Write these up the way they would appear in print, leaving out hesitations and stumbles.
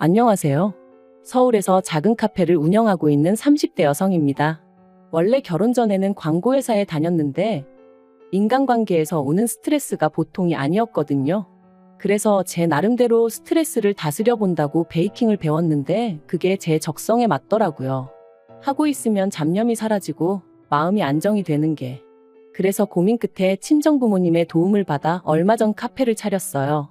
안녕하세요. 서울에서 작은 카페를 운영하고 있는 30대 여성입니다. 원래 결혼 전에는 광고회사에 다녔는데 인간관계에서 오는 스트레스가 보통이 아니었거든요. 그래서 제 나름대로 스트레스를 다스려 본다고 베이킹을 배웠는데 그게 제 적성에 맞더라고요. 하고 있으면 잡념이 사라지고 마음이 안정이 되는 게. 그래서 고민 끝에 친정부모님의 도움을 받아 얼마 전 카페를 차렸어요.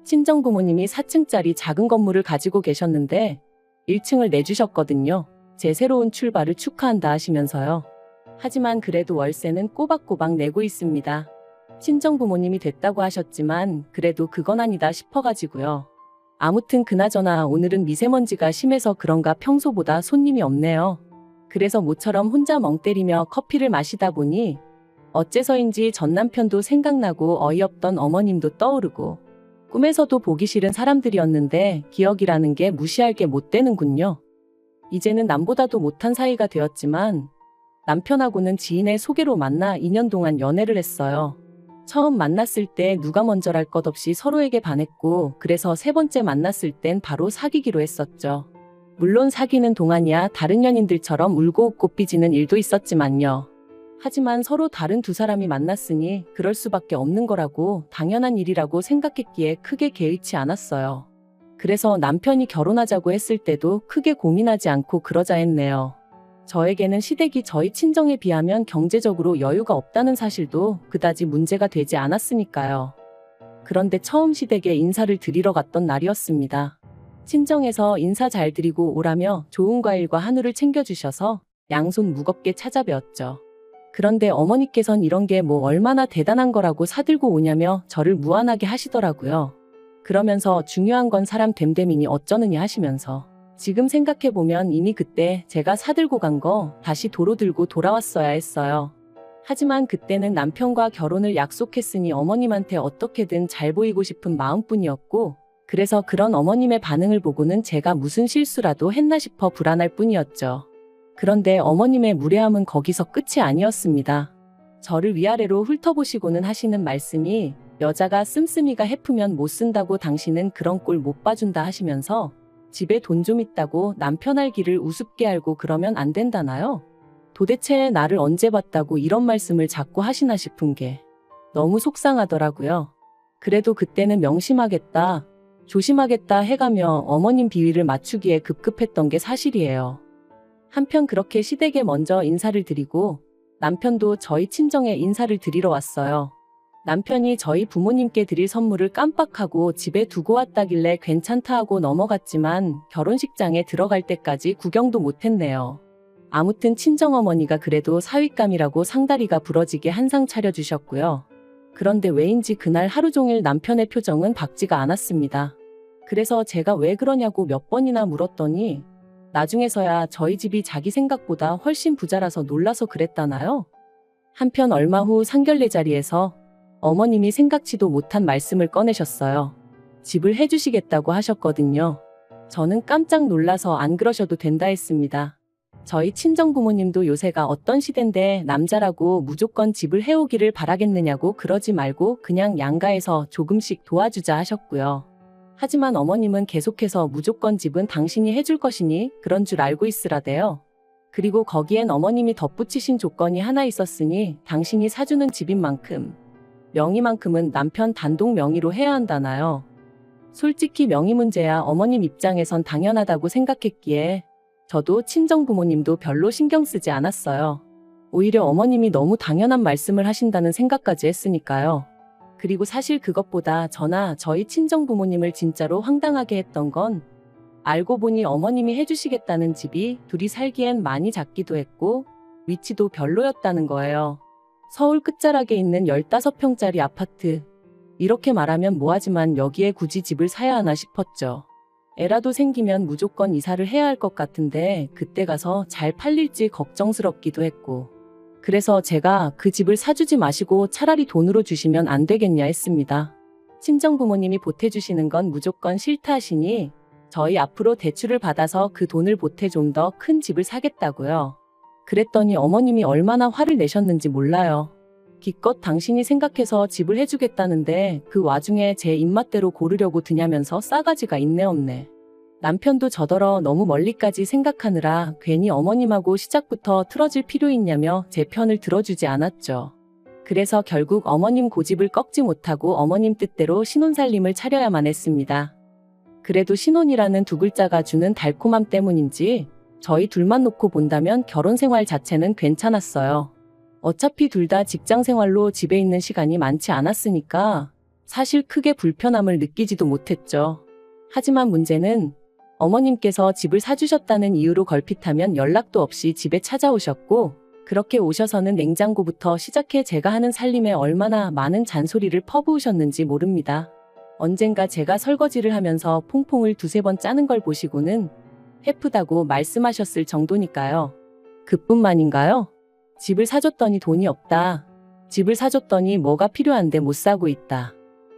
친정부모님이 4층짜리 작은 건물을 가지고 계셨는데 1층을 내주셨거든요. 제 새로운 출발을 축하한다 하시면서요. 하지만 그래도 월세는 꼬박꼬박 내고 있습니다. 친정부모님이 됐다고 하셨지만 그래도 그건 아니다 싶어가지고요. 아무튼 그나저나 오늘은 미세먼지가 심해서 그런가 평소보다 손님이 없네요. 그래서 모처럼 혼자 멍 때리며 커피를 마시다 보니 어째서인지 전 남편도 생각나고 어이없던 어머님도 떠오르고 꿈에서도 보기 싫은 사람들이었는데 기억이라는 게 무시할 게 못 되는군요. 이제는 남보다도 못한 사이가 되었지만 남편하고는 지인의 소개로 만나 2년 동안 연애를 했어요. 처음 만났을 때 누가 먼저랄 것 없이 서로에게 반했고 그래서 세 번째 만났을 땐 바로 사귀기로 했었죠. 물론 사귀는 동안이야 다른 연인들처럼 울고 웃고 삐지는 일도 있었지만요. 하지만 서로 다른 두 사람이 만났으니 그럴 수밖에 없는 거라고 당연한 일이라고 생각했기에 크게 개의치 않았어요. 그래서 남편이 결혼하자고 했을 때도 크게 고민하지 않고 그러자 했네요. 저에게는 시댁이 저희 친정에 비하면 경제적으로 여유가 없다는 사실도 그다지 문제가 되지 않았으니까요. 그런데 처음 시댁에 인사를 드리러 갔던 날이었습니다. 친정에서 인사 잘 드리고 오라며 좋은 과일과 한우를 챙겨주셔서 양손 무겁게 찾아뵈었죠. 그런데 어머니께선 이런 게 뭐 얼마나 대단한 거라고 사들고 오냐며 저를 무안하게 하시더라고요. 그러면서 중요한 건 사람 됨됨이니 어쩌느니 하시면서 지금 생각해보면 이미 그때 제가 사들고 간 거 다시 도로 들고 돌아왔어야 했어요. 하지만 그때는 남편과 결혼을 약속했으니 어머님한테 어떻게든 잘 보이고 싶은 마음뿐이었고 그래서 그런 어머님의 반응을 보고는 제가 무슨 실수라도 했나 싶어 불안할 뿐이었죠. 그런데 어머님의 무례함은 거기서 끝이 아니었습니다. 저를 위아래로 훑어보시고는 하시는 말씀이 여자가 씀씀이가 해프면 못 쓴다고 당신은 그런 꼴 못 봐준다 하시면서 집에 돈 좀 있다고 남편 알기를 우습게 알고 그러면 안 된다나요? 도대체 나를 언제 봤다고 이런 말씀을 자꾸 하시나 싶은 게 너무 속상하더라고요. 그래도 그때는 명심하겠다, 조심하겠다 해가며 어머님 비위를 맞추기에 급급했던 게 사실이에요. 한편 그렇게 시댁에 먼저 인사를 드리고 남편도 저희 친정에 인사를 드리러 왔어요. 남편이 저희 부모님께 드릴 선물을 깜빡하고 집에 두고 왔다길래 괜찮다 하고 넘어갔지만 결혼식장에 들어갈 때까지 구경도 못했네요. 아무튼 친정어머니가 그래도 사윗감이라고 상다리가 부러지게 한상 차려주셨고요. 그런데 왜인지 그날 하루 종일 남편의 표정은 밝지가 않았습니다. 그래서 제가 왜 그러냐고 몇 번이나 물었더니 나중에서야 저희 집이 자기 생각보다 훨씬 부자라서 놀라서 그랬다나요? 한편 얼마 후 상견례 자리에서 어머님이 생각지도 못한 말씀을 꺼내셨어요. 집을 해주시겠다고 하셨거든요. 저는 깜짝 놀라서 안 그러셔도 된다 했습니다. 저희 친정부모님도 요새가 어떤 시대인데 남자라고 무조건 집을 해오기를 바라겠느냐고 그러지 말고 그냥 양가에서 조금씩 도와주자 하셨고요. 하지만 어머님은 계속해서 무조건 집은 당신이 해줄 것이니 그런 줄 알고 있으라대요. 그리고 거기엔 어머님이 덧붙이신 조건이 하나 있었으니 당신이 사주는 집인 만큼 명의만큼은 남편 단독 명의로 해야 한다나요. 솔직히 명의 문제야 어머님 입장에선 당연하다고 생각했기에 저도 친정부모님도 별로 신경 쓰지 않았어요. 오히려 어머님이 너무 당연한 말씀을 하신다는 생각까지 했으니까요. 그리고 사실 그것보다 저나 저희 친정부모님을 진짜로 황당하게 했던 건 알고 보니 어머님이 해주시겠다는 집이 둘이 살기엔 많이 작기도 했고 위치도 별로였다는 거예요. 서울 끝자락에 있는 15평짜리 아파트. 이렇게 말하면 뭐하지만 여기에 굳이 집을 사야 하나 싶었죠. 애라도 생기면 무조건 이사를 해야 할 것 같은데 그때 가서 잘 팔릴지 걱정스럽기도 했고 그래서 제가 그 집을 사주지 마시고 차라리 돈으로 주시면 안 되겠냐 했습니다. 친정부모님이 보태주시는 건 무조건 싫다 하시니 저희 앞으로 대출을 받아서 그 돈을 보태 좀 더 큰 집을 사겠다고요. 그랬더니 어머님이 얼마나 화를 내셨는지 몰라요. 기껏 당신이 생각해서 집을 해주겠다는데 그 와중에 제 입맛대로 고르려고 드냐면서 싸가지가 있네 없네. 남편도 저더러 너무 멀리까지 생각하느라 괜히 어머님하고 시작부터 틀어질 필요 있냐며 제 편을 들어주지 않았죠. 그래서 결국 어머님 고집을 꺾지 못하고 어머님 뜻대로 신혼살림을 차려야만 했습니다. 그래도 신혼이라는 두 글자가 주는 달콤함 때문인지 저희 둘만 놓고 본다면 결혼 생활 자체는 괜찮았어요. 어차피 둘 다 직장 생활로 집에 있는 시간이 많지 않았으니까 사실 크게 불편함을 느끼지도 못했죠. 하지만 문제는 어머님께서 집을 사주셨다는 이유로 걸핏하면 연락도 없이 집에 찾아오셨고, 그렇게 오셔서는 냉장고부터 시작해 제가 하는 살림에 얼마나 많은 잔소리를 퍼부으셨는지 모릅니다. 언젠가 제가 설거지를 하면서 퐁퐁을 두세 번 짜는 걸 보시고는 해프다고 말씀하셨을 정도니까요. 그뿐만인가요? 집을 사줬더니 돈이 없다. 집을 사줬더니 뭐가 필요한데 못 사고 있다.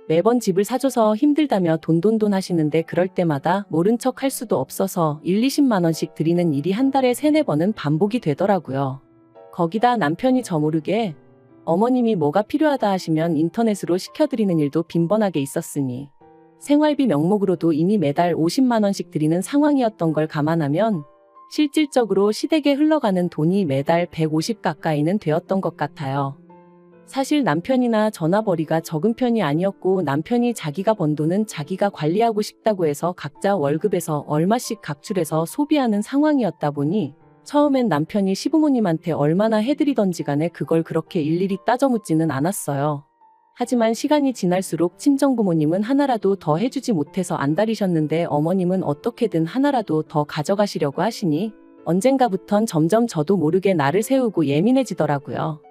매번 집을 사줘서 힘들다며 돈돈돈 하시는데 그럴 때마다 모른 척 할 수도 없어서 20만 원씩 드리는 일이 한 달에 3-4번은 반복이 되더라고요. 거기다 남편이 저 모르게 어머님이 뭐가 필요하다 하시면 인터넷으로 시켜드리는 일도 빈번하게 있었으니 생활비 명목으로도 이미 매달 50만 원씩 드리는 상황이었던 걸 감안하면 실질적으로 시댁에 흘러가는 돈이 매달 150 가까이는 되었던 것 같아요. 사실 남편이나 전화벌이가 적은 편이 아니었고 남편이 자기가 번 돈은 자기가 관리하고 싶다고 해서 각자 월급에서 얼마씩 각출해서 소비하는 상황이었다 보니 처음엔 남편이 시부모님한테 얼마나 해드리던지 간에 그걸 그렇게 일일이 따져 묻지는 않았어요. 하지만 시간이 지날수록 친정부모님은 하나라도 더 해주지 못해서 안달이셨는데 어머님은 어떻게든 하나라도 더 가져가시려고 하시니 언젠가부턴 점점 저도 모르게 나를 세우고 예민해지더라고요.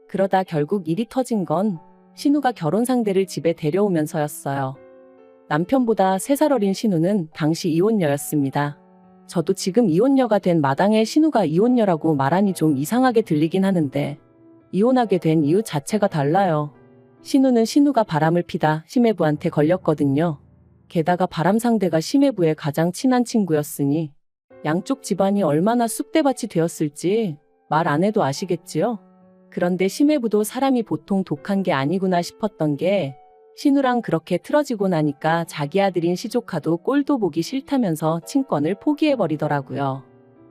그러다 결국 일이 터진 건 신우가 결혼 상대를 집에 데려오면서였어요. 남편보다 3살 어린 신우는 당시 이혼녀였습니다. 저도 지금 이혼녀가 된 마당에 신우가 이혼녀라고 말하니 좀 이상하게 들리긴 하는데 이혼하게 된 이유 자체가 달라요. 신우는 신우가 바람을 피다 시매부한테 걸렸거든요. 게다가 바람 상대가 시매부의 가장 친한 친구였으니 양쪽 집안이 얼마나 쑥대밭이 되었을지 말 안 해도 아시겠지요? 그런데 시매부도 사람이 보통 독한 게 아니구나 싶었던 게 신우랑 그렇게 틀어지고 나니까 자기 아들인 시조카도 꼴도 보기 싫다면서 친권을 포기해버리더라고요.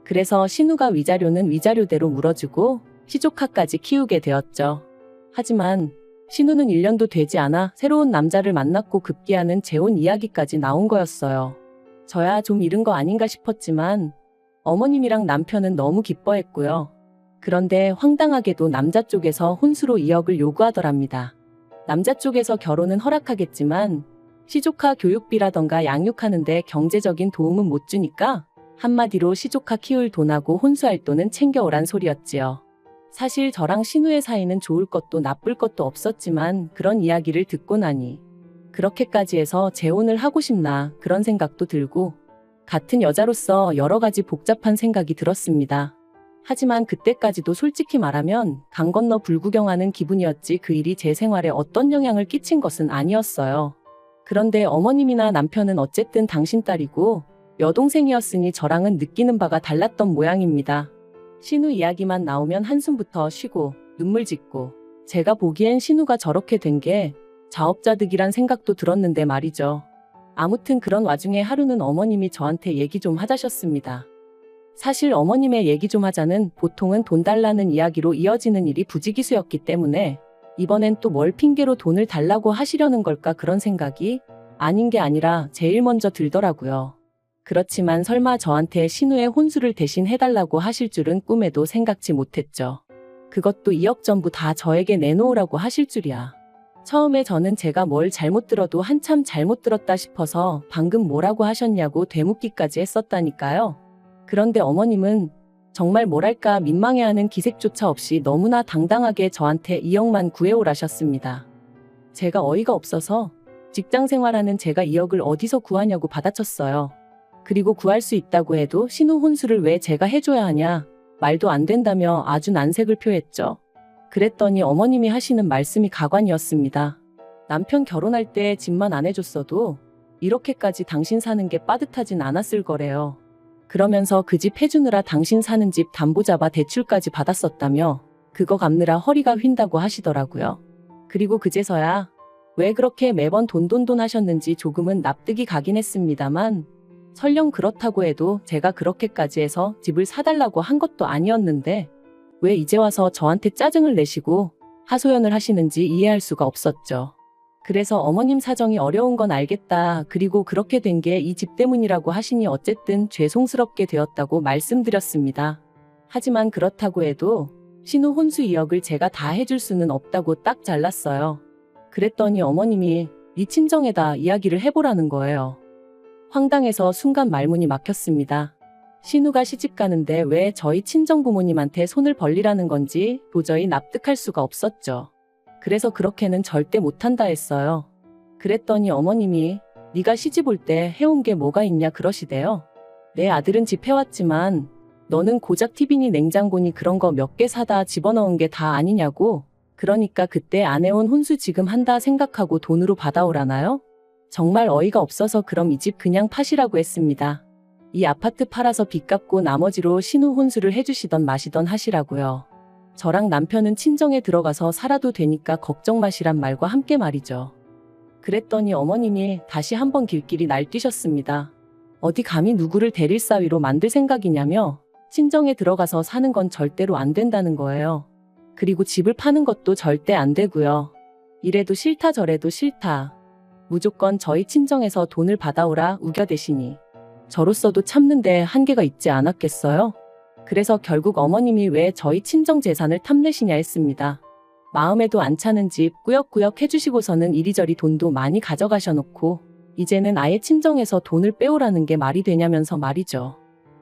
그래서 신우가 위자료는 위자료대로 물어주고 시조카까지 키우게 되었죠. 하지만 신우는 1년도 되지 않아 새로운 남자를 만났고 급기야는 재혼 이야기까지 나온 거였어요. 저야 좀 이른 거 아닌가 싶었지만 어머님이랑 남편은 너무 기뻐했고요. 그런데 황당하게도 남자 쪽에서 혼수로 2억을 요구하더랍니다. 남자 쪽에서 결혼은 허락하겠지만 시조카 교육비라던가 양육하는데 경제적인 도움은 못 주니까 한마디로 시조카 키울 돈하고 혼수할 돈은 챙겨오란 소리였지요. 사실 저랑 신우의 사이는 좋을 것도 나쁠 것도 없었지만 그런 이야기를 듣고 나니 그렇게까지 해서 재혼을 하고 싶나 그런 생각도 들고 같은 여자로서 여러 가지 복잡한 생각이 들었습니다. 하지만 그때까지도 솔직히 말하면 강 건너 불구경하는 기분이었지 그 일이 제 생활에 어떤 영향을 끼친 것은 아니었어요. 그런데 어머님이나 남편은 어쨌든 당신 딸이고 여동생이었으니 저랑은 느끼는 바가 달랐던 모양입니다. 신우 이야기만 나오면 한숨부터 쉬고 눈물 짓고 제가 보기엔 신우가 저렇게 된 게 자업자득이란 생각도 들었는데 말이죠. 아무튼 그런 와중에 하루는 어머님이 저한테 얘기 좀 하자셨습니다. 사실 어머님의 얘기 좀 하자는 보통은 돈 달라는 이야기로 이어지는 일이 부지기수였기 때문에 이번엔 또 뭘 핑계로 돈을 달라고 하시려는 걸까 그런 생각이 아닌 게 아니라 제일 먼저 들더라고요. 그렇지만 설마 저한테 신우의 혼수를 대신 해달라고 하실 줄은 꿈에도 생각지 못했죠. 그것도 2억 전부 다 저에게 내놓으라고 하실 줄이야. 처음에 저는 제가 뭘 잘못 들어도 한참 잘못 들었다 싶어서 방금 뭐라고 하셨냐고 되묻기까지 했었다니까요. 그런데 어머님은 정말 뭐랄까 민망해하는 기색조차 없이 너무나 당당하게 저한테 2억만 구해오라셨습니다. 제가 어이가 없어서 직장 생활하는 제가 2억을 어디서 구하냐고 받아쳤어요. 그리고 구할 수 있다고 해도 신우 혼수를 왜 제가 해줘야 하냐 말도 안 된다며 아주 난색을 표했죠. 그랬더니 어머님이 하시는 말씀이 가관이었습니다. 남편 결혼할 때 집만 안 해줬어도 이렇게까지 당신 사는 게 빠듯하진 않았을 거래요. 그러면서 그 집 해주느라 당신 사는 집 담보 잡아 대출까지 받았었다며 그거 갚느라 허리가 휜다고 하시더라고요. 그리고 그제서야 왜 그렇게 매번 돈돈돈 하셨는지 조금은 납득이 가긴 했습니다만 설령 그렇다고 해도 제가 그렇게까지 해서 집을 사달라고 한 것도 아니었는데 왜 이제 와서 저한테 짜증을 내시고 하소연을 하시는지 이해할 수가 없었죠. 그래서 어머님 사정이 어려운 건 알겠다. 그리고 그렇게 된 게 이 집 때문이라고 하시니 어쨌든 죄송스럽게 되었다고 말씀드렸습니다. 하지만 그렇다고 해도 신우 혼수 2억을 제가 다 해줄 수는 없다고 딱 잘랐어요. 그랬더니 어머님이 네 친정에다 이야기를 해보라는 거예요. 황당해서 순간 말문이 막혔습니다. 신우가 시집 가는데 왜 저희 친정 부모님한테 손을 벌리라는 건지 도저히 납득할 수가 없었죠. 그래서 그렇게는 절대 못한다 했어요. 그랬더니 어머님이 네가 시집 올 때 해온 게 뭐가 있냐 그러시대요. 내 아들은 집 해왔지만 너는 고작 TV니 냉장고니 그런 거 몇 개 사다 집어넣은 게 다 아니냐고. 그러니까 그때 안 해온 혼수 지금 한다 생각하고 돈으로 받아오라나요? 정말 어이가 없어서 그럼 이 집 그냥 파시라고 했습니다. 이 아파트 팔아서 빚 갚고 나머지로 신우 혼수를 해주시던 마시던 하시라고요. 저랑 남편은 친정에 들어가서 살아도 되니까 걱정 마시란 말과 함께 말이죠. 그랬더니 어머님이 다시 한번 길길이 날뛰셨습니다. 어디 감히 누구를 대릴 사위로 만들 생각이냐며 친정에 들어가서 사는 건 절대로 안 된다는 거예요. 그리고 집을 파는 것도 절대 안 되고요. 이래도 싫다 저래도 싫다. 무조건 저희 친정에서 돈을 받아오라 우겨대시니 저로서도 참는데 한계가 있지 않았겠어요? 그래서 결국 어머님이 왜 저희 친정 재산을 탐내시냐 했습니다. 마음에도 안 차는 집 꾸역꾸역 해주시고서는 이리저리 돈도 많이 가져가셔놓고 이제는 아예 친정에서 돈을 빼오라는 게 말이 되냐면서 말이죠.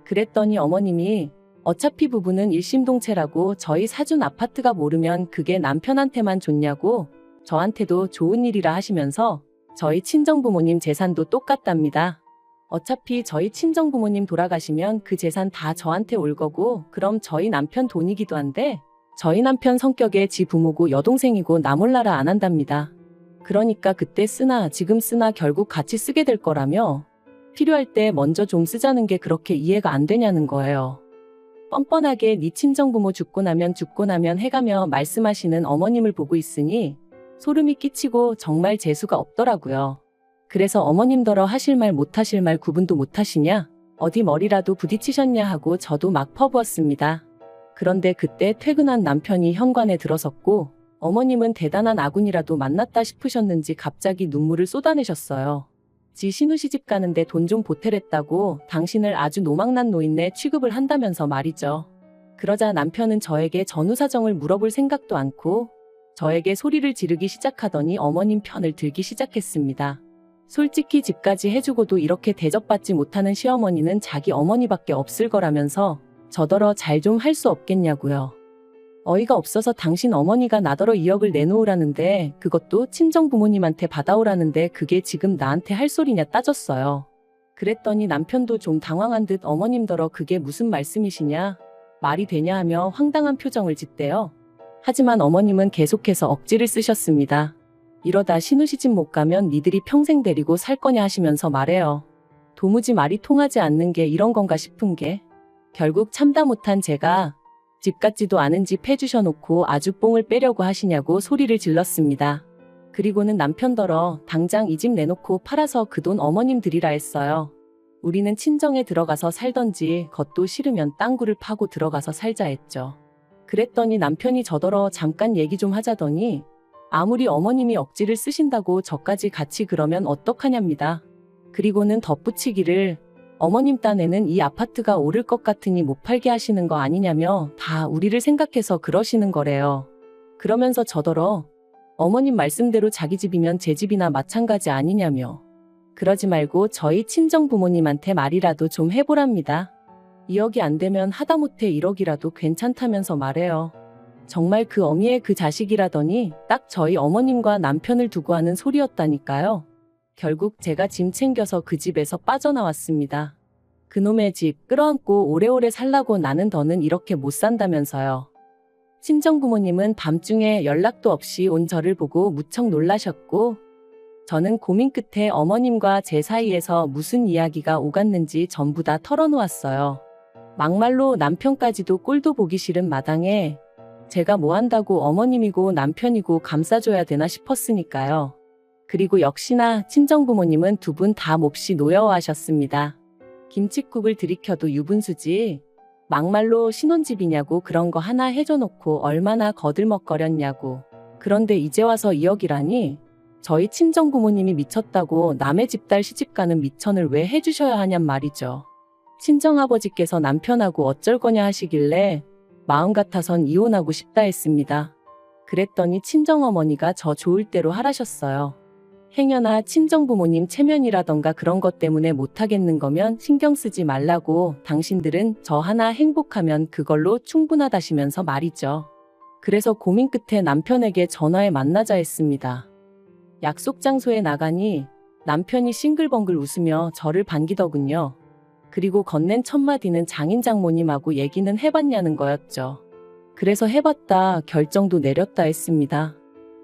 그랬더니 어머님이 어차피 부부는 일심동체라고 저희 사준 아파트가 모르면 그게 남편한테만 좋냐고 저한테도 좋은 일이라 하시면서 저희 친정부모님 재산도 똑같답니다. 어차피 저희 친정부모님 돌아가시면 그 재산 다 저한테 올 거고 그럼 저희 남편 돈이기도 한데 저희 남편 성격에 지 부모고 여동생이고 나 몰라라 안 한답니다. 그러니까 그때 쓰나 지금 쓰나 결국 같이 쓰게 될 거라며 필요할 때 먼저 좀 쓰자는 게 그렇게 이해가 안 되냐는 거예요. 뻔뻔하게 네 친정부모 죽고 나면 해가며 말씀하시는 어머님을 보고 있으니 소름이 끼치고 정말 재수가 없더라고요. 그래서 어머님더러 하실 말 못하실 말 구분도 못하시냐? 어디 머리라도 부딪히셨냐 하고 저도 막 퍼부었습니다. 그런데 그때 퇴근한 남편이 현관에 들어섰고 어머님은 대단한 아군이라도 만났다 싶으셨는지 갑자기 눈물을 쏟아내셨어요. 지 신우 시집 가는데 돈 좀 보태랬다고 당신을 아주 노망난 노인네 취급을 한다면서 말이죠. 그러자 남편은 저에게 전후 사정을 물어볼 생각도 않고 저에게 소리를 지르기 시작하더니 어머님 편을 들기 시작했습니다. 솔직히 집까지 해주고도 이렇게 대접받지 못하는 시어머니는 자기 어머니밖에 없을 거라면서 저더러 잘 좀 할 수 없겠냐고요. 어이가 없어서 당신 어머니가 나더러 2억을 내놓으라는데 그것도 친정 부모님한테 받아오라는데 그게 지금 나한테 할 소리냐 따졌어요. 그랬더니 남편도 좀 당황한 듯 어머님더러 그게 무슨 말씀이시냐 말이 되냐 하며 황당한 표정을 짓대요. 하지만 어머님은 계속해서 억지를 쓰셨습니다. 이러다 신우 시집 못 가면 니들이 평생 데리고 살 거냐 하시면서 말해요. 도무지 말이 통하지 않는 게 이런 건가 싶은 게 결국 참다 못한 제가 집 같지도 않은 집 해주셔놓고 아주 뽕을 빼려고 하시냐고 소리를 질렀습니다. 그리고는 남편더러 당장 이 집 내놓고 팔아서 그 돈 어머님 드리라 했어요. 우리는 친정에 들어가서 살던지 그것도 싫으면 땅굴을 파고 들어가서 살자 했죠. 그랬더니 남편이 저더러 잠깐 얘기 좀 하자더니 아무리 어머님이 억지를 쓰신다고 저까지 같이 그러면 어떡하냐입니다. 그리고는 덧붙이기를 어머님 딴에는 이 아파트가 오를 것 같으니 못 팔게 하시는 거 아니냐며 다 우리를 생각해서 그러시는 거래요. 그러면서 저더러 어머님 말씀대로 자기 집이면 제 집이나 마찬가지 아니냐며 그러지 말고 저희 친정 부모님한테 말이라도 좀 해보랍니다. 2억이 안 되면 하다못해 1억이라도 괜찮다면서 말해요. 정말 그 어미의 그 자식이라더니 딱 저희 어머님과 남편을 두고 하는 소리였다니까요. 결국 제가 짐 챙겨서 그 집에서 빠져나왔습니다. 그놈의 집 끌어안고 오래오래 살라고 나는 더는 이렇게 못 산다면서요. 친정부모님은 밤중에 연락도 없이 온 저를 보고 무척 놀라셨고 저는 고민 끝에 어머님과 제 사이에서 무슨 이야기가 오갔는지 전부 다 털어놓았어요. 막말로 남편까지도 꼴도 보기 싫은 마당에 제가 뭐 한다고 어머님이고 남편이고 감싸줘야 되나 싶었으니까요. 그리고 역시나 친정부모님은 두 분 다 몹시 노여워하셨습니다. 김칫국을 들이켜도 유분수지. 막말로 신혼집이냐고 그런 거 하나 해줘놓고 얼마나 거들먹거렸냐고. 그런데 이제 와서 2억이라니? 저희 친정부모님이 미쳤다고 남의 집 딸 시집가는 미천을 왜 해주셔야 하냔 말이죠. 친정아버지께서 남편하고 어쩔 거냐 하시길래 마음 같아선 이혼하고 싶다 했습니다. 그랬더니 친정어머니가 저 좋을 대로 하라셨어요. 행여나 친정부모님 체면이라던가 그런 것 때문에 못하겠는 거면 신경 쓰지 말라고, 당신들은 저 하나 행복하면 그걸로 충분하다시면서 말이죠. 그래서 고민 끝에 남편에게 전화해 만나자 했습니다. 약속 장소에 나가니 남편이 싱글벙글 웃으며 저를 반기더군요. 그리고 건넨 첫마디는 장인 장모님하고 얘기는 해봤냐는 거였죠. 그래서 해봤다, 결정도 내렸다 했습니다.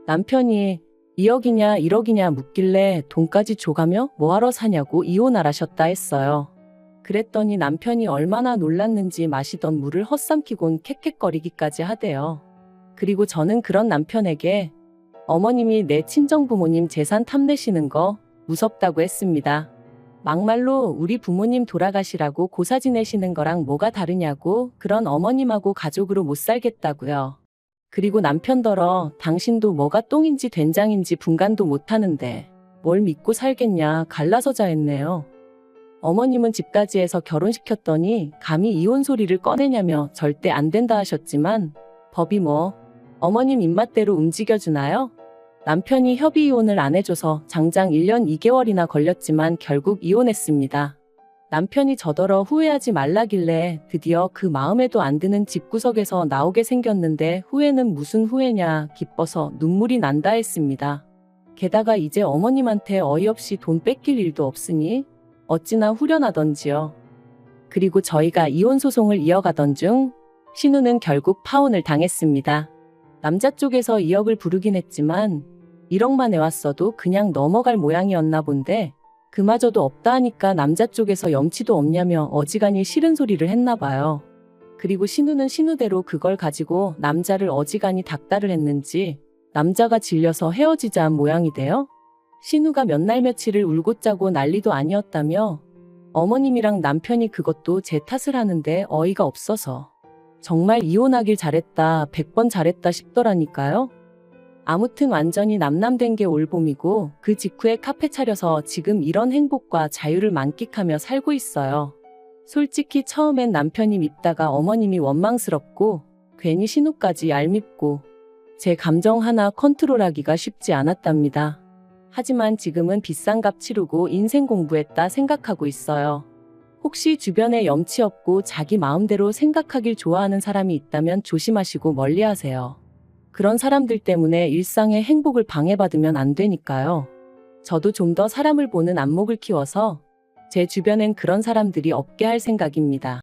남편이 2억이냐 1억이냐 묻길래 돈까지 줘가며 뭐하러 사냐고 이혼하라셨다 했어요. 그랬더니 남편이 얼마나 놀랐는지 마시던 물을 헛삼키곤 캑캑거리기까지 하대요. 그리고 저는 그런 남편에게 어머님이 내 친정부모님 재산 탐내시는 거 무섭다고 했습니다. 막말로 우리 부모님 돌아가시라고 고사 지내시는 거랑 뭐가 다르냐고, 그런 어머님하고 가족으로 못 살겠다고요. 그리고 남편더러 당신도 뭐가 똥인지 된장인지 분간도 못하는데 뭘 믿고 살겠냐 갈라서자 했네요. 어머님은 집까지 해서 결혼시켰더니 감히 이혼 소리를 꺼내냐며 절대 안 된다 하셨지만 법이 뭐 어머님 입맛대로 움직여주나요? 남편이 협의 이혼을 안 해줘서 장장 1년 2개월이나 걸렸지만 결국 이혼했습니다. 남편이 저더러 후회하지 말라길래 드디어 그 마음에도 안 드는 집구석에서 나오게 생겼는데 후회는 무슨 후회냐, 기뻐서 눈물이 난다 했습니다. 게다가 이제 어머님한테 어이없이 돈 뺏길 일도 없으니 어찌나 후련하던지요. 그리고 저희가 이혼 소송을 이어가던 중 신우는 결국 파혼을 당했습니다. 남자 쪽에서 2억을 부르긴 했지만 1억만 해왔어도 그냥 넘어갈 모양이었나 본데 그마저도 없다 하니까 남자 쪽에서 염치도 없냐며 어지간히 싫은 소리를 했나 봐요. 그리고 신우는 신우대로 그걸 가지고 남자를 어지간히 닥달을 했는지 남자가 질려서 헤어지자 한 모양이 돼요. 신우가 몇 날 며칠을 울고 짜고 난리도 아니었다며 어머님이랑 남편이 그것도 제 탓을 하는데 어이가 없어서 정말 이혼하길 잘했다, 100번 잘했다 싶더라니까요. 아무튼 완전히 남남된 게 올봄이고 그 직후에 카페 차려서 지금 이런 행복과 자유를 만끽하며 살고 있어요. 솔직히 처음엔 남편이 밉다가 어머님이 원망스럽고 괜히 신우까지 얄밉고 제 감정 하나 컨트롤하기가 쉽지 않았답니다. 하지만 지금은 비싼 값 치르고 인생 공부했다 생각하고 있어요. 혹시 주변에 염치 없고 자기 마음대로 생각하길 좋아하는 사람이 있다면 조심하시고 멀리하세요. 그런 사람들 때문에 일상의 행복을 방해받으면 안 되니까요. 저도 좀 더 사람을 보는 안목을 키워서 제 주변엔 그런 사람들이 없게 할 생각입니다.